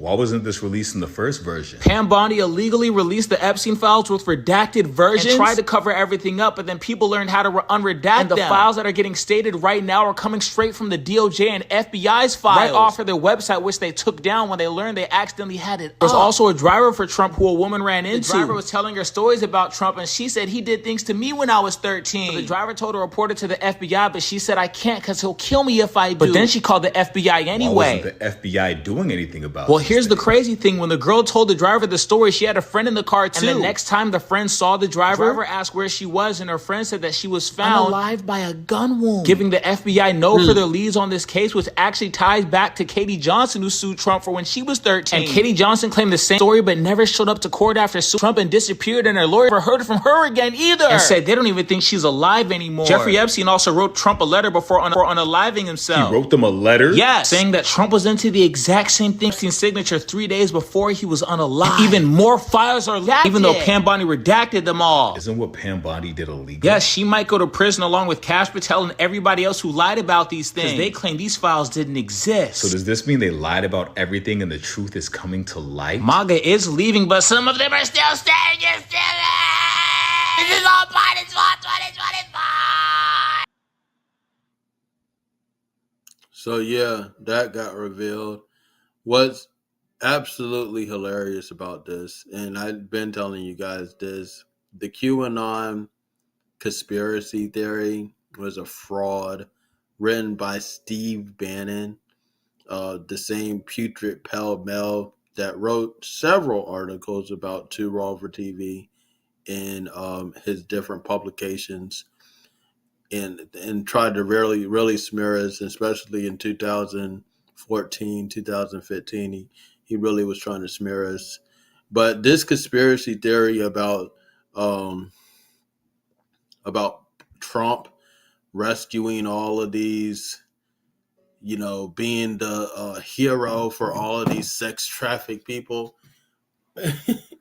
Why wasn't this released in the first version? Pam Bondi illegally released the Epstein files with redacted versions and tried to cover everything up, but then people learned how to unredact and the files that are getting stated right now are coming straight from the DOJ and FBI's files right off of their website, which they took down when they learned they accidentally had it. There was also a driver for Trump who a woman ran into. The driver was telling her stories about Trump, and she said he did things to me when I was 13. So the driver told her to report it to the FBI, but she said, I can't because he'll kill me if I do. But then she called the FBI anyway. Why wasn't the FBI doing anything about it? Well, here's the crazy thing. When the girl told the driver the story, she had a friend in the car too. And the next time the friend saw the driver asked where she was, and her friend said that she was found alive by a gun wound, giving the FBI no further leads on this case, which actually ties back to Katie Johnson, who sued Trump for when she was 13. And Katie Johnson claimed the same story, but never showed up to court after suing Trump and disappeared, and her lawyer never heard from her again either. And said they don't even think she's alive anymore. Jeffrey Epstein also wrote Trump a letter before unaliving himself. He wrote them a letter? Yes, saying that Trump was into the exact same thing, Epstein's signature 3 days before he was unalive. And even more files are left, even though Pam Bondi redacted them all. Isn't what Pam Bondi did illegal? Yes, she might go to prison along with Kash Patel and everybody else who lied about these things, because they claim these files didn't exist. So does this mean they lied about everything and the truth is coming to light? MAGA is leaving, but some of them are still staying. You're still there. This is all Biden's fault. 2025. So yeah, that got revealed. What's absolutely hilarious about this, and I've been telling you guys this, the QAnon conspiracy theory was a fraud written by Steve Bannon, the same putrid pell-mell that wrote several articles about Too Raw for TV in his different publications, and tried to really smear us, especially in 2014, 2015. He really was trying to smear us. But this conspiracy theory about Trump rescuing all of these, being the hero for all of these sex trafficked people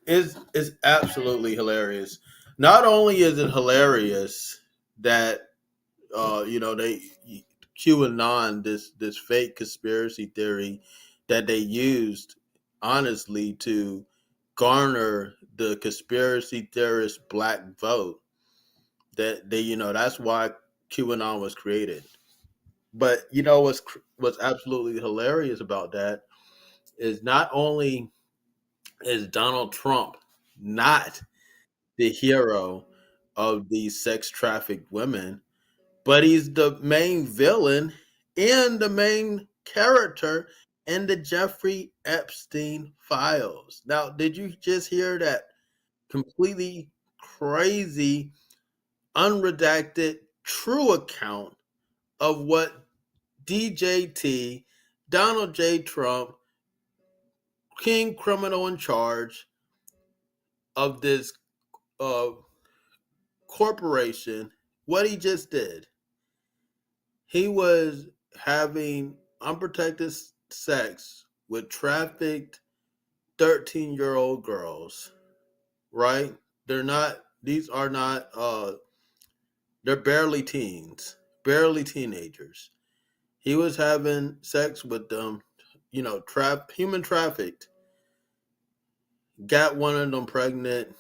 is absolutely hilarious. Not only is it hilarious that QAnon, this fake conspiracy theory that they used, honestly, to garner the conspiracy theorist black vote, that that's why QAnon was created. But what's absolutely hilarious about that is not only is Donald Trump not the hero of these sex trafficked women, but he's the main villain and the main character in the Jeffrey Epstein files. Now, did you just hear that completely crazy, unredacted, true account of what DJT, Donald J. Trump, king criminal in charge of this corporation, what he just did? He was having unprotected sex with trafficked 13-year-old girls, right? They're barely teens, barely teenagers. He was having sex with them, human trafficked. Got one of them pregnant.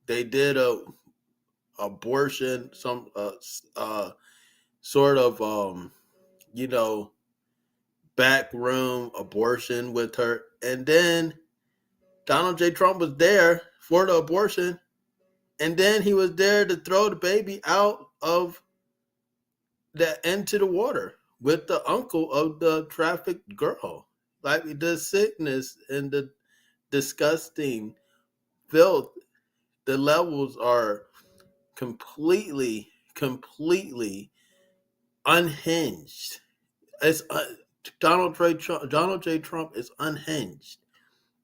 They did a abortion, some sort of backroom abortion with her, and then Donald J. Trump was there for the abortion, and then he was there to throw the baby out of into the water with the uncle of the trafficked girl. Like, the sickness and the disgusting filth, the levels are completely unhinged. It's Donald J. Trump is unhinged.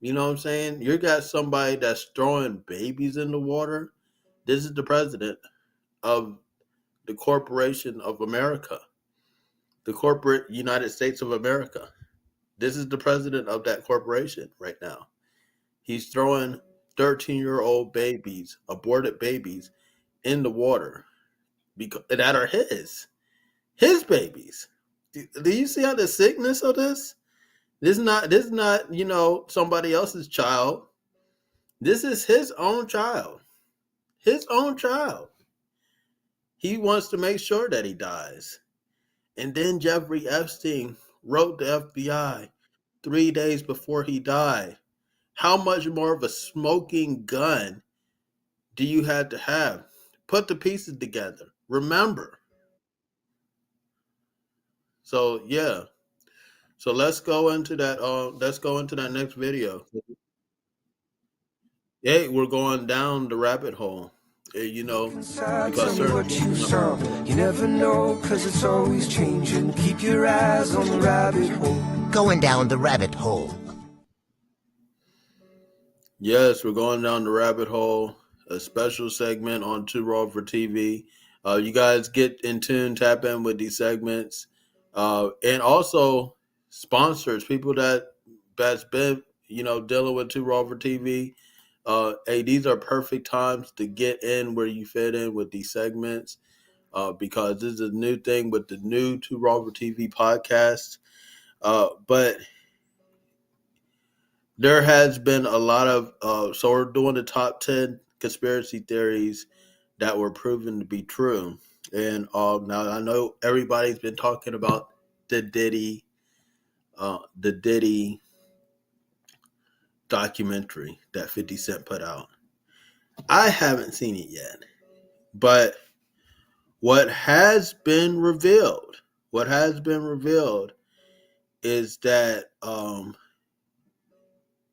You know what I'm saying? You got somebody that's throwing babies in the water. This is the president of the Corporation of America, the corporate United States of America. This is the president of that corporation right now. He's throwing 13-year-old babies, aborted babies, in the water that are his babies. Do you see how the sickness of this? This is not, somebody else's child. This is his own child. His own child. He wants to make sure that he dies. And then Jeffrey Epstein wrote the FBI 3 days before he died. How much more of a smoking gun do you have to have? Put the pieces together. Remember. So yeah. So let's go into that. Let's go into that next video. Hey, we're going down the rabbit hole. Because certain you never know, cause it's always changing. Keep your eyes on the rabbit hole. Going down the rabbit hole. Yes, we're going down the rabbit hole. A special segment on Too Raw for TV. You guys get in tune, tap in with these segments, and also sponsors, people that's been dealing with Too Raw for TV. Hey, these are perfect times to get in where you fit in with these segments, because this is a new thing with the new Too Raw for TV podcast. But there has been a lot of so we're doing the top 10 conspiracy theories that were proven to be true. And now I know everybody's been talking about the Diddy documentary that 50 Cent put out. I haven't seen it yet, but what has been revealed is that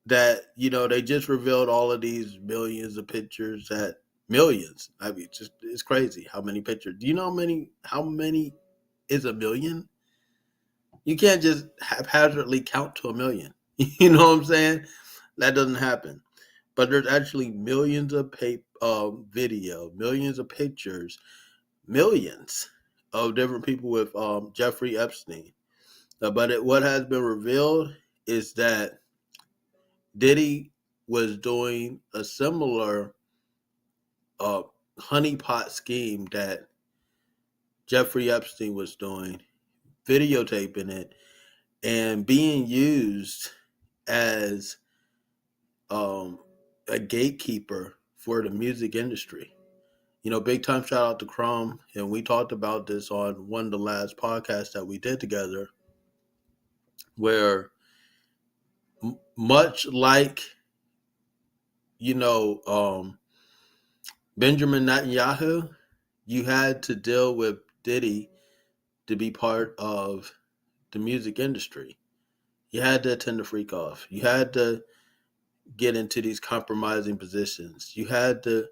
they just revealed all of these millions of pictures. Millions. I mean, it's crazy how many pictures. Do you know how many is a million? You can't just haphazardly count to a million. You know what I'm saying? That doesn't happen. But there's actually millions of video, millions of pictures, millions of different people with Jeffrey Epstein. But what has been revealed is that Diddy was doing a similar honeypot scheme that Jeffrey Epstein was doing, videotaping it, and being used as a gatekeeper for the music industry. Big time shout out to Crum, and we talked about this on one of the last podcasts that we did together, where much like Benjamin Netanyahu, you had to deal with Diddy to be part of the music industry. You had to attend the freak off. You had to get into these compromising positions. You had to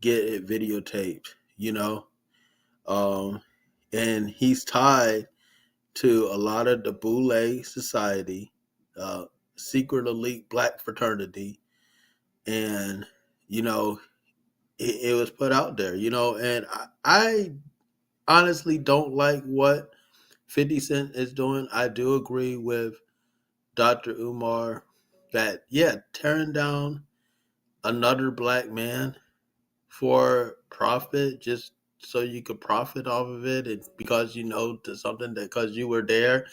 get it videotaped, and he's tied to a lot of the Boule Society, secret elite black fraternity, and it was put out there, and I honestly don't like what 50 Cent is doing. I do agree with Dr. Umar that, tearing down another black man for profit, just so you could profit off of it, and because to something that because you were there.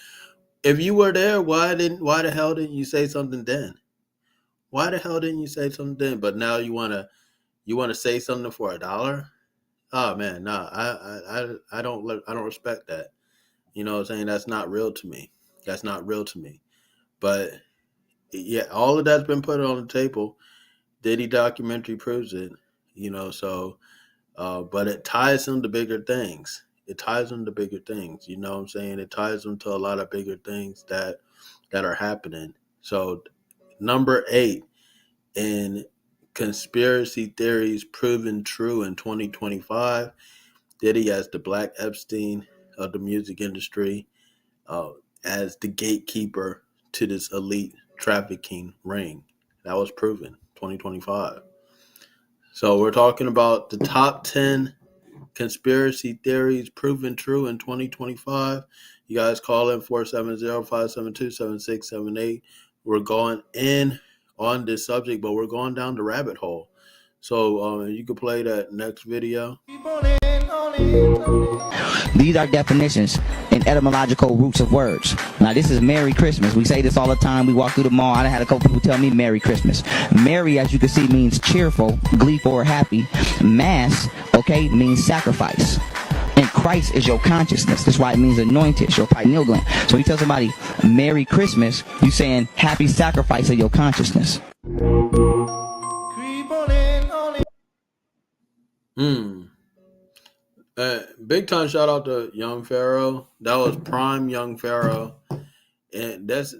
If you were there, why the hell didn't you say something then? Why the hell didn't you say something then? But now you wanna say something for $1? Oh man, nah, I don't respect that. You know what I'm saying? That's not real to me. But yeah, all of that's been put on the table. Diddy documentary proves it. So but it ties them to bigger things. You know what I'm saying? It ties them to a lot of bigger things that are happening. So number 8 in conspiracy theories proven true in 2025, Diddy as the Black Epstein of the music industry, as the gatekeeper to this elite trafficking ring. That was proven 2025. So we're talking about the top 10 conspiracy theories proven true in 2025. You guys call in 470-572-7678. We're going in on this subject, but we're going down the rabbit hole. So you can play that next video. Keep on in, These are definitions and etymological roots of words. Now, this is Merry Christmas. We say this all the time. We walk through the mall. I had a couple people tell me Merry Christmas. Merry, as you can see, means cheerful, gleeful, or happy. Mass, okay, means sacrifice. And Christ is your consciousness. That's why it means anointed, your pineal gland. So when you tell somebody Merry Christmas, you're saying happy sacrifice of your consciousness. Big time shout out to Young Pharaoh. That was prime Young Pharaoh. And there's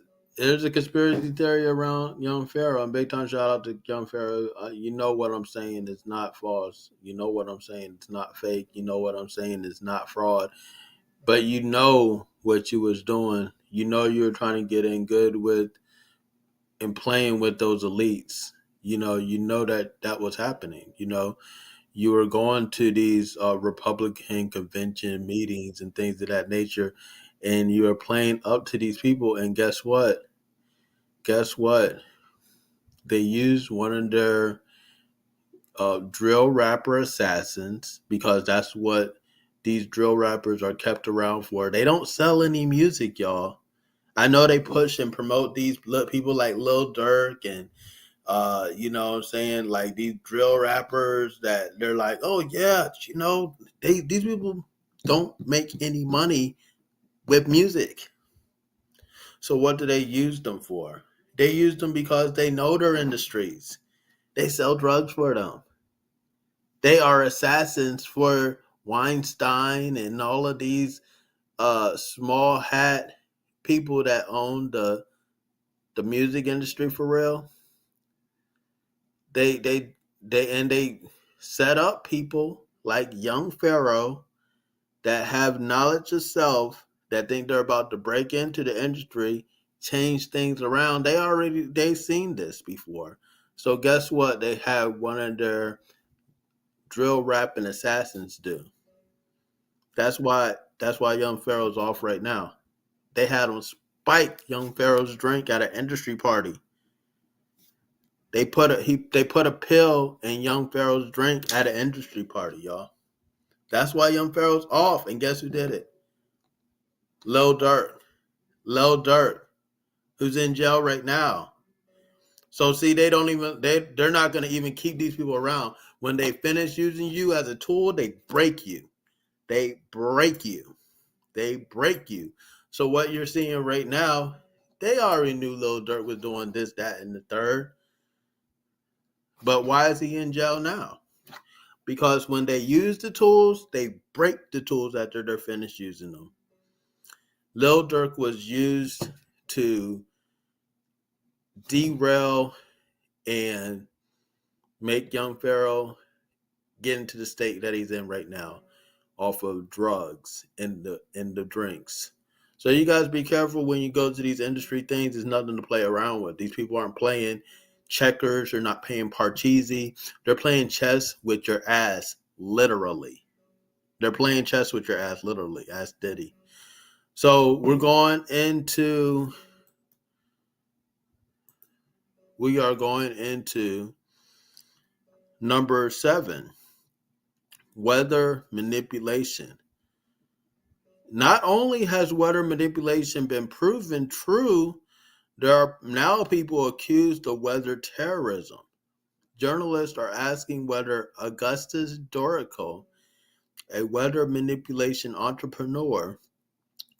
a conspiracy theory around Young Pharaoh. And big time shout out to Young Pharaoh. You know what I'm saying is not false. You know what I'm saying it's not fake. You know what I'm saying is not fraud. But you know what you was doing. You know you were trying to get in good with and playing with those elites. You know that was happening. You were going to these Republican convention meetings and things of that nature, and you were playing up to these people. And guess what? They used one of their drill rapper assassins, because that's what these drill rappers are kept around for. They don't sell any music, y'all. I know they push and promote these people like Lil Durk and you know what I'm saying, like these drill rappers that they're like, oh yeah, these people don't make any money with music. So what do they use them for? They use them because they know they're in the streets. They sell drugs for them. They are assassins for Weinstein and all of these small hat people that own the music industry for real. They set up people like Young Pharaoh that have knowledge of self, that think they're about to break into the industry, change things around. They've seen this before. So guess what? They have one of their drill rapping assassins do. That's why Young Pharaoh's off right now. They had him spike Young Pharaoh's drink at an industry party. They put a pill in Young Pharaoh's drink at an industry party, y'all. That's why Young Pharaoh's off. And guess who did it? Lil Durk, who's in jail right now. So see, they're not gonna even keep these people around. When they finish using you as a tool, they break you. They break you. So what you're seeing right now, they already knew Lil Durk was doing this, that, and the third. But why is he in jail now? Because when they use the tools, they break the tools after they're finished using them. Lil Durk was used to derail and make Young Pharaoh get into the state that he's in right now, off of drugs and the drinks. So you guys be careful when you go to these industry things. There's nothing to play around with. These people aren't playing checkers. They're not playing parcheesi. They're playing chess with your ass, literally. They're playing chess with your ass, literally. Ask Diddy. So we are going into number 7, weather manipulation. Not only has weather manipulation been proven true, there are now people accused of weather terrorism. Journalists are asking whether Augustus Dorico, a weather manipulation entrepreneur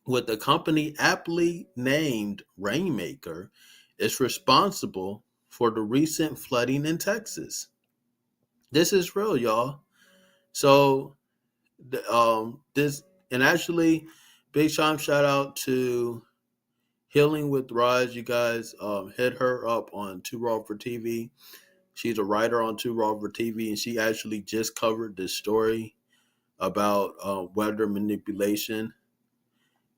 with a company aptly named Rainmaker, is responsible for the recent flooding in Texas. This is real, y'all. So this, and actually, big time shout out to Healing with Raj. You guys hit her up on Too Raw for TV. She's a writer on Too Raw for TV, and she actually just covered this story about weather manipulation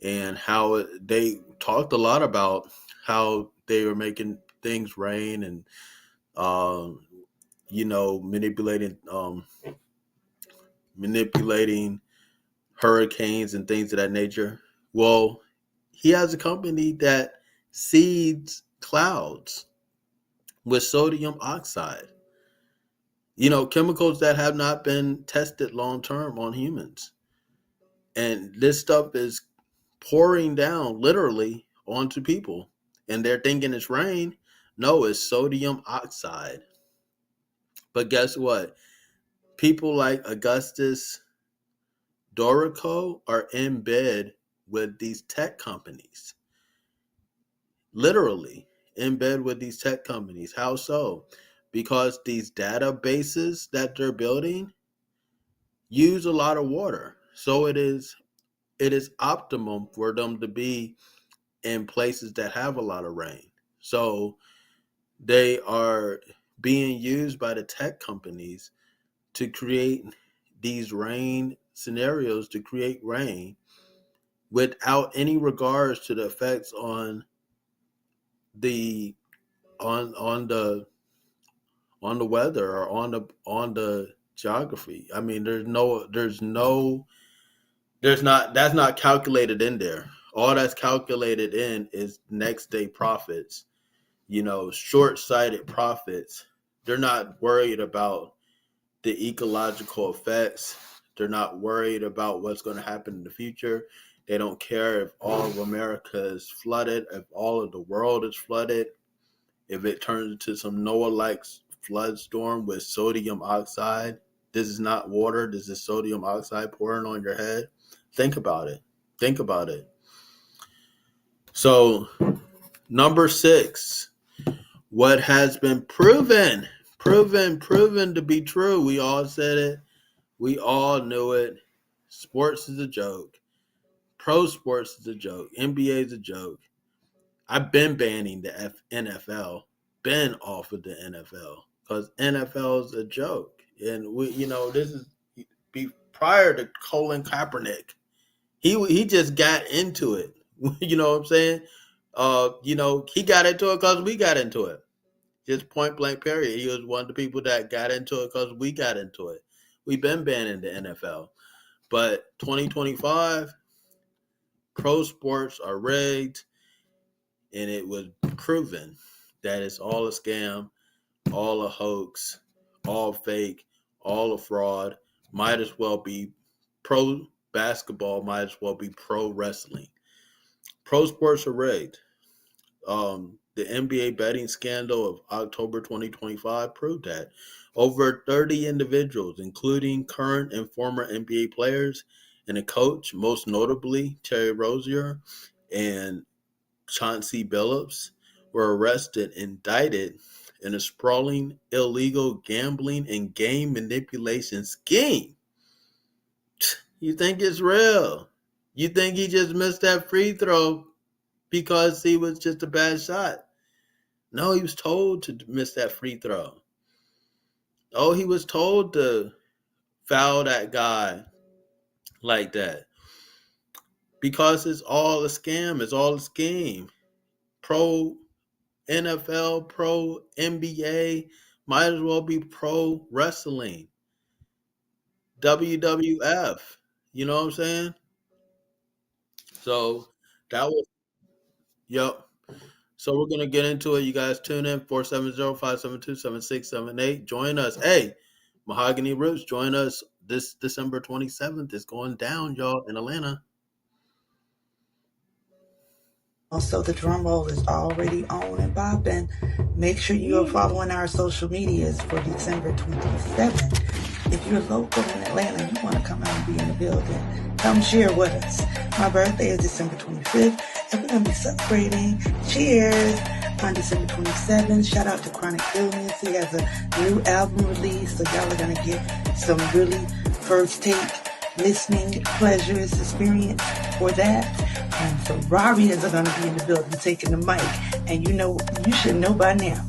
and how they talked a lot about how they were making things rain and manipulating hurricanes and things of that nature. Well, he has a company that seeds clouds with sodium oxide. chemicals that have not been tested long term on humans. And this stuff is pouring down literally onto people. And they're thinking it's rain. No, it's sodium oxide. But guess what? People like Augustus Dorico are in bed with these tech companies. Literally in bed with these tech companies. How so? Because these databases that they're building use a lot of water. So it is optimum for them to be in places that have a lot of rain. So they are being used by the tech companies to create these rain scenarios, to create rain without any regards to the effects on the the weather or on the geography. I mean, that's not calculated in there. All that's calculated in is next day profits, short-sighted profits. They're not worried about the ecological effects. They're not worried about what's going to happen in the future. They don't care if all of America is flooded, if all of the world is flooded, if it turns into some Noah-like flood storm with sodium oxide. This is not water. This is sodium oxide pouring on your head. Think about it. Think about it. So, number 6, what has been proven to be true. We all said it. We all knew it. Sports is a joke. Pro sports is a joke. NBA is a joke. I've been banning the NFL. Been off of the NFL because NFL is a joke. And this is prior to Colin Kaepernick. He just got into it. You know what I'm saying? He got into it because we got into it. Just point blank period. He was one of the people that got into it because we got into it. We've been banning the NFL. But 2025, pro sports are rigged, and it was proven that it's all a scam, all a hoax, all fake, all a fraud. Might as well be pro basketball, might as well be pro wrestling. Pro sports are rigged. The NBA betting scandal of October 2025 proved that. Over 30 individuals, including current and former NBA players and a coach, most notably Terry Rozier and Chauncey Billups, were arrested, indicted in a sprawling illegal gambling and game manipulation scheme. You think it's real? You think he just missed that free throw because he was just a bad shot? No, he was told to miss that free throw. Oh, he was told to foul that guy like that. Because it's all a scam. It's all a scheme. Pro NFL, pro NBA, might as well be pro wrestling. WWF. You know what I'm saying? So that was, yep. So we're going to get into it. You guys tune in, 470-572-7678. Join us. Hey, Mahogany Roots, join us this December 27th. It's going down, y'all, in Atlanta. Also, the drum roll is already on and popping. Make sure you are following our social medias for December 27th. If you're local in Atlanta, you want to come out and be in the building, come share with us. My birthday is December 25th, and we're going to be celebrating. Cheers! On December 27th, shout out to Chronic Illness. He has a new album release, so y'all are going to get some really first take listening pleasures, experience for that. And Ferrarians are going to be in the building taking the mic. And you should know by now.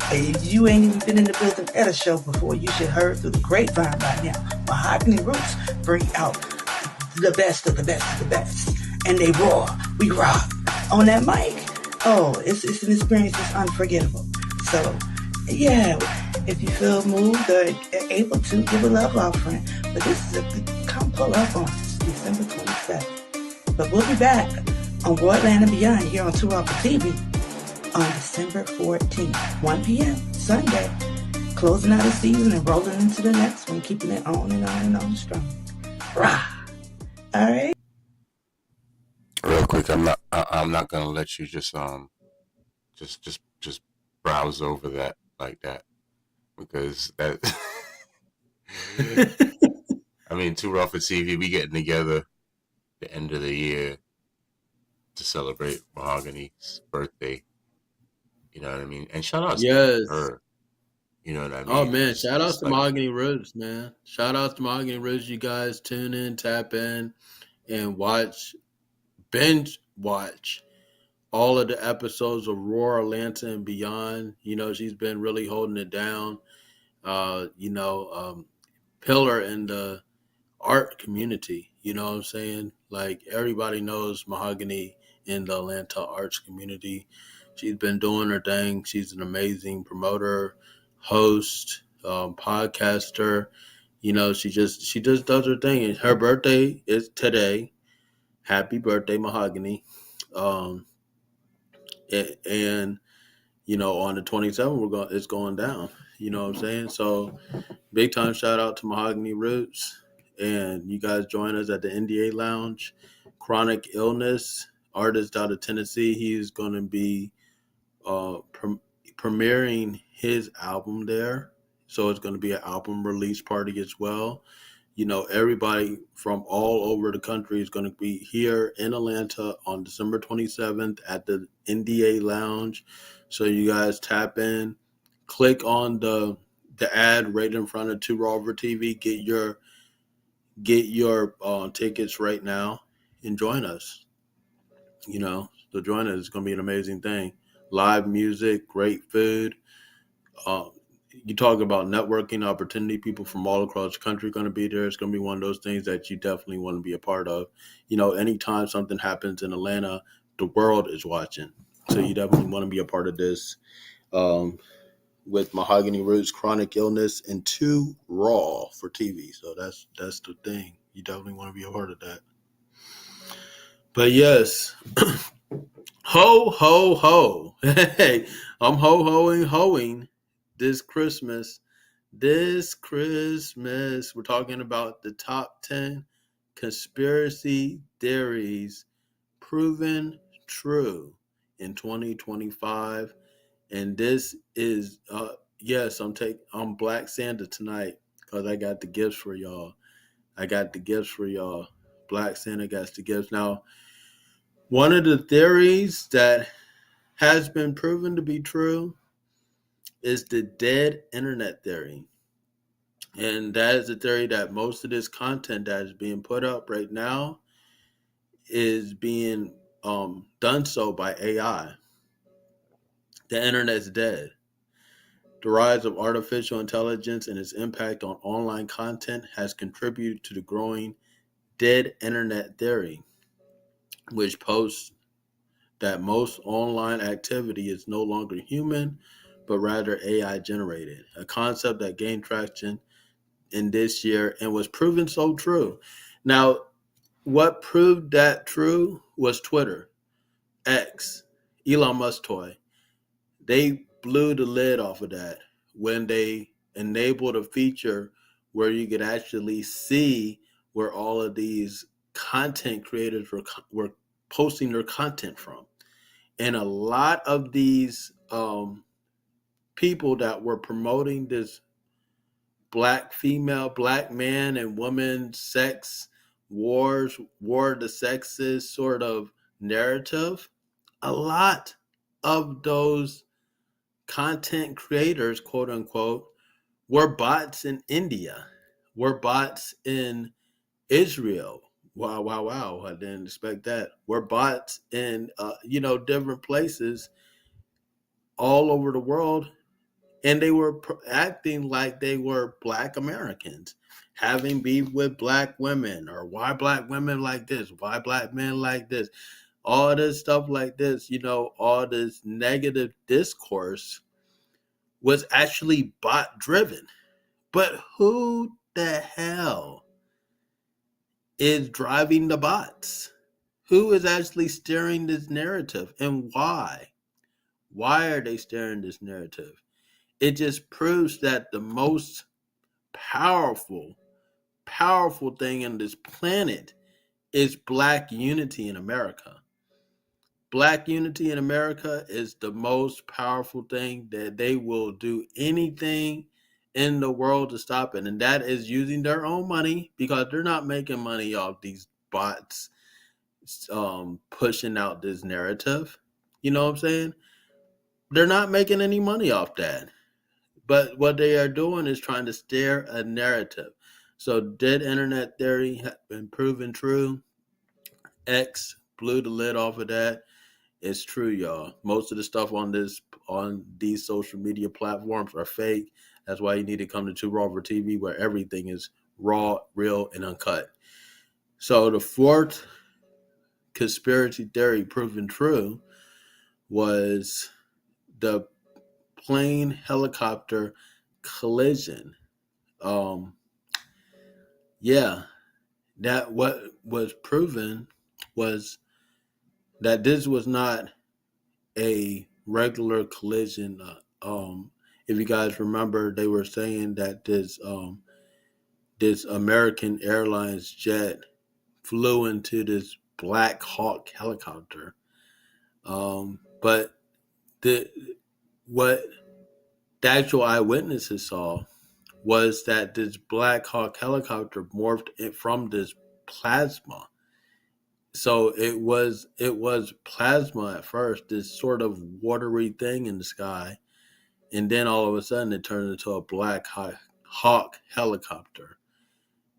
If you ain't even been in the building at a show before, you should heard through the grapevine by now. Mahogany Roots bring out the best of the best of the best. And they roar. We rock. On that mic, oh, it's an experience that's unforgettable. So, yeah, if you feel moved or able to, give a love offering. But this is come pull up on us, December 27th. But we'll be back on Royland and Beyond here on 2 Hour TV on December 14th, 1 p.m. Sunday. closing out a season and rolling into the next one, keeping it on and on and on strong. Rah! All right. Real quick, I'm not gonna let you just browse over that like that, because that I mean, Too Raw for TV, we getting together the end of the year to celebrate Mahogany's birthday. You know what I mean? And shout out to Yes. her. You know what I mean? Oh man, shout out It's to like, Mahogany Roots, man. Shout out to Mahogany Roots. You guys tune in, tap in, and binge watch all of the episodes of Roar, Atlanta, and beyond. You know, she's been really holding it down. Pillar in the art community. You know what I'm saying? Like, everybody knows Mahogany in the Atlanta arts community. She's been doing her thing. She's an amazing promoter, host, podcaster. You know, she just does her thing. And her birthday is today. Happy birthday, Mahogany. Um, and you know, on the 27th, it's going down. You know what I'm saying? So big time shout out to Mahogany Roots. And you guys join us at the NDA Lounge. Chronic Illness, artist out of Tennessee. He's going to be premiering his album there. So it's going to be an album release party as well. You know, everybody from all over the country is going to be here in Atlanta on December 27th at the NDA Lounge. So you guys tap in, click on the ad right in front of Two Raw for TV. Get your tickets right now and join us. You know, so join us. It's going to be an amazing thing. Live music, great food. You talk about networking opportunity. People from all across the country are going to be there. It's going to be one of those things that you definitely want to be a part of. You know, anytime something happens in Atlanta, the world is watching. So you definitely want to be a part of this. With Mahogany Roots, Chronic Illness, and Too Raw for TV. So that's the thing. You definitely want to be a part of that. But yes, ho, ho, ho. Hey, I'm hoing this Christmas. This Christmas, we're talking about the top 10 conspiracy theories proven true in 2025. And this is yes, I'm Black Santa tonight because I got the gifts for y'all. Black Santa got the gifts. Now, one of the theories that has been proven to be true is the dead internet theory. And that is the theory that most of this content that is being put up right now is being done so by AI. The internet's dead. The rise of artificial intelligence and its impact on online content has contributed to the growing dead internet theory, which posts that most online activity is no longer human, but rather AI generated, a concept that gained traction in this year and was proven so true. Now, what proved that true was Twitter, X, Elon Musk toy. They blew the lid off of that when they enabled a feature where you could actually see where all of these content creators were posting their content from. And a lot of these people that were promoting this black man and woman sex war of the sexes sort of narrative, a lot of those content creators, quote unquote, were bots in India, were bots in Israel. Wow. I didn't expect that. Were bots in, different places all over the world. And they were acting like they were Black Americans, having beef with Black women, or why Black women like this, why Black men like this, all this stuff like this, all this negative discourse was actually bot driven. But who the hell is driving the bots? Who is actually steering this narrative, and why? Why are they steering this narrative? it just proves that the most powerful thing in this planet is Black unity in America. Black unity in America is the most powerful thing, that they will do anything in the world to stop it. And that is using their own money, because they're not making money off these bots pushing out this narrative. You know what I'm saying? They're not making any money off that. But what they are doing is trying to steer a narrative. So did internet theory have been proven true? X blew the lid off of that. It's true, y'all. Most of the stuff on these social media platforms are fake. That's why you need to come to Two Raw over TV, where everything is raw, real, and uncut. So the fourth conspiracy theory proven true was the plane helicopter collision. Yeah, that what was proven was that this was not a regular collision. If you guys remember, they were saying that this American Airlines jet flew into this Black Hawk helicopter. But what the actual eyewitnesses saw was that this Black Hawk helicopter morphed from this plasma. So it was plasma at first, this sort of watery thing in the sky, and then all of a sudden it turned into a Black Hawk helicopter.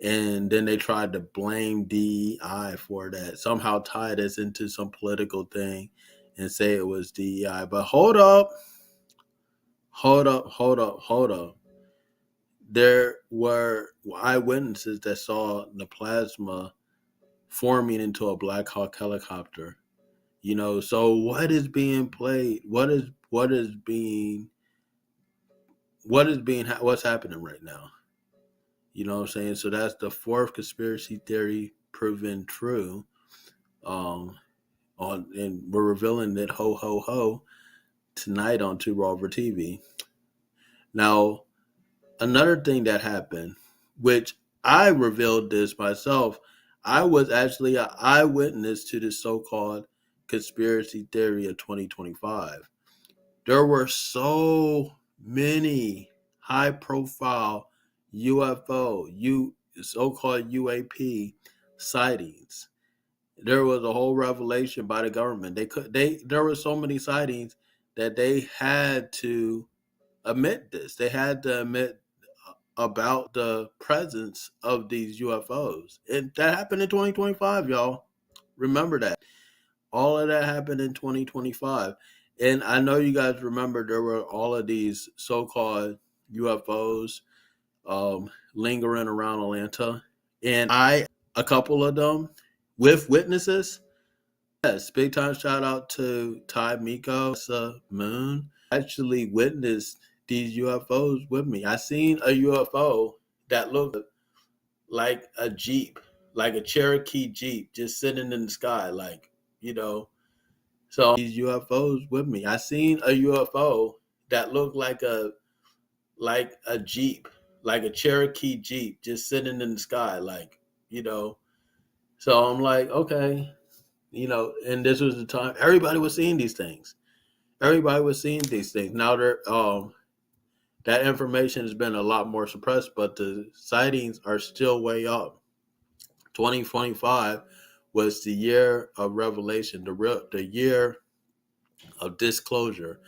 And then they tried to blame DEI for that, somehow tie this into some political thing and say it was DEI. But hold up. There were eyewitnesses that saw the plasma forming into a Black Hawk helicopter. So what is being played? What's happening right now? You know what I'm saying? So that's the fourth conspiracy theory proven true. And we're revealing it ho ho ho tonight on Two Raw over TV. Now, another thing that happened, which I revealed this myself, I was actually an eyewitness to the so-called conspiracy theory of 2025. There were so many high-profile UFO, so-called UAP sightings. There was a whole revelation by the government. There were so many sightings that they had to admit this. They had to admit about the presence of these UFOs. And that happened in 2025, y'all. Remember that. All of that happened in 2025. And I know you guys remember there were all of these so-called UFOs lingering around Atlanta. And a couple of them with witnesses. Yes, big time shout out to Ty Miko, Moon. Actually witnessed these UFOs with me. I seen a UFO that looked like a Jeep, like a Cherokee Jeep, just sitting in the sky, So these UFOs with me. I seen a UFO that looked like a Jeep, like a Cherokee Jeep, just sitting in the sky, So I'm like, okay, and this was the time everybody was seeing these things. Now that information has been a lot more suppressed, but the sightings are still way up. 2025 was the year of revelation, the year of disclosure.